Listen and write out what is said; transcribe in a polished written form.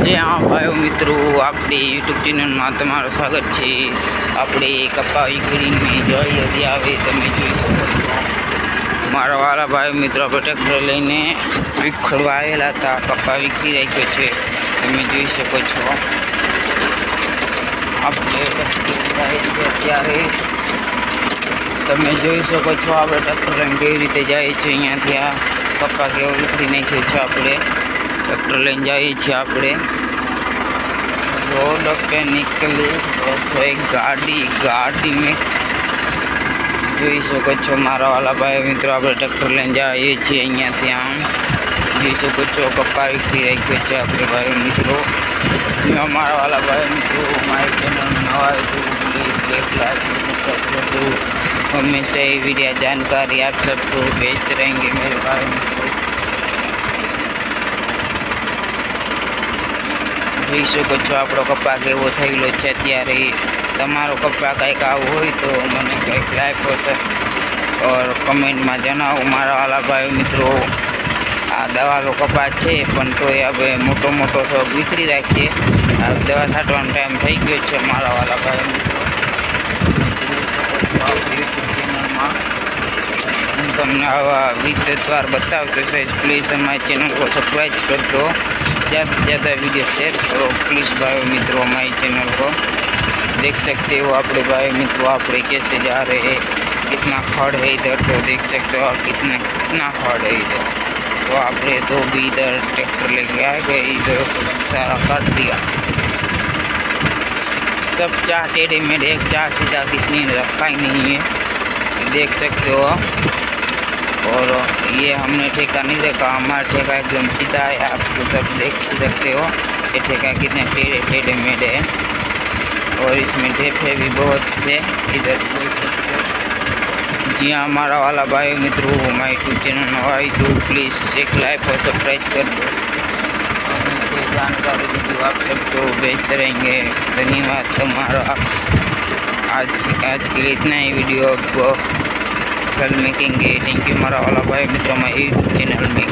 જે હા ભાઈઓ મિત્રો, આપણી યુટ્યુબ ચેનલમાં તમારું સ્વાગત છે। આપણે કપા વિક્રીની જોઈ હતી આવે તમે જોઈ શકો છો। મારા વાલા ભાઈઓ મિત્રો, આપણે ટ્રેક્ટર લઈને વિખડવા આવેલા હતા, કપા વિકરી રાખ્યો છે તમે જોઈ શકો છો। આપણે અત્યારે તમે જોઈ શકો છો, આપણે ટ્રેક્ટર લઈને કેવી રીતે જાય છે। અહીંયાથી આ કપા કેવો વિખરી નાખ્યો છે। આપણે ट्रैक्टर लैन जाइए આપણે रोड पे निकली तो एक गाड़ी में જોઈ શકો છો મારા વાલા ભાઈ મિત્રો, આપણે ટ્રેક્ટર લઈને જઈએ છીએ। અહીંયાથી આમ જોઈ શકો છો કપા વિખરી રાખ્યો છે આપણે ભાઈ મિત્રો। મારા વાલા ભાઈ મિત્રો, મારી ચેનલ નવા હોય तो प्लीज़ एक लाइक सब्सक्राइब कर दो। हमेशा ये वीडियो जानकारी आप सबको भेजते रहेंगे मेरे भाई મિત્રો। જોઈ શકો છો આપણો કપા કેવો થયેલો છે અત્યારે। તમારો કપા કંઈક આવું હોય તો મને કંઈક લાઈક ઓર કમેન્ટમાં જણાવો મારા વાલા ભાઈ મિત્રો। આ દવાનો કપા છે પણ તો એ હવે મોટો શોખ વિખરી રાખીએ। આ દવા છાંટવાનો ટાઈમ થઈ ગયો છે મારા વાલા ભાઈ મિત્રો। યુટ્યુબ ચેનલમાં હું તમને આવા વિગતવાર बतावतो रहीश। प्लीज़ हमारे चैनल को सब्सक्राइब कर दो, ज़्यादा से ज़्यादा वीडियो शेयर करो प्लीज़ भाई मित्रों। हमारे चैनल को देख सकते हो अपने भाई मित्रों, आप कैसे जा रहे हैं, कितना खड़ है इधर तो देख सकते हो, और कितना खड़ है इधर। तो आपने तो भी इधर ट्रैक्टर लेके आ गए, इधर सारा काट दिया। सब चार टेढ़े मेढ़े, एक चार सीधा किसने रखा ही नहीं है, देख सकते हो। और ये हमने ठेका नहीं रखा, हमारा ठेका एकदम सीधा है, आपको सब देख सकते हो। ये ठेका कितने टेढ़े मेढ़े हैं और इसमें ढेफे भी बहुत थे इधर। जी हाँ हमारा वाला भाई मित्रों, हमारे यूट्यूब चैनल में आई तो प्लीज़ एक लाइक और सब्सक्राइब कर दो। जानकारी वीडियो आप सबको भेजते रहेंगे। धन्यवाद तुम्हारा। आज के लिए इतना ही वीडियो आपको कल मिलेंगे। थैंक यू हमारा वाला भाई मित्रों, हमारे यूट्यूब चैनल में।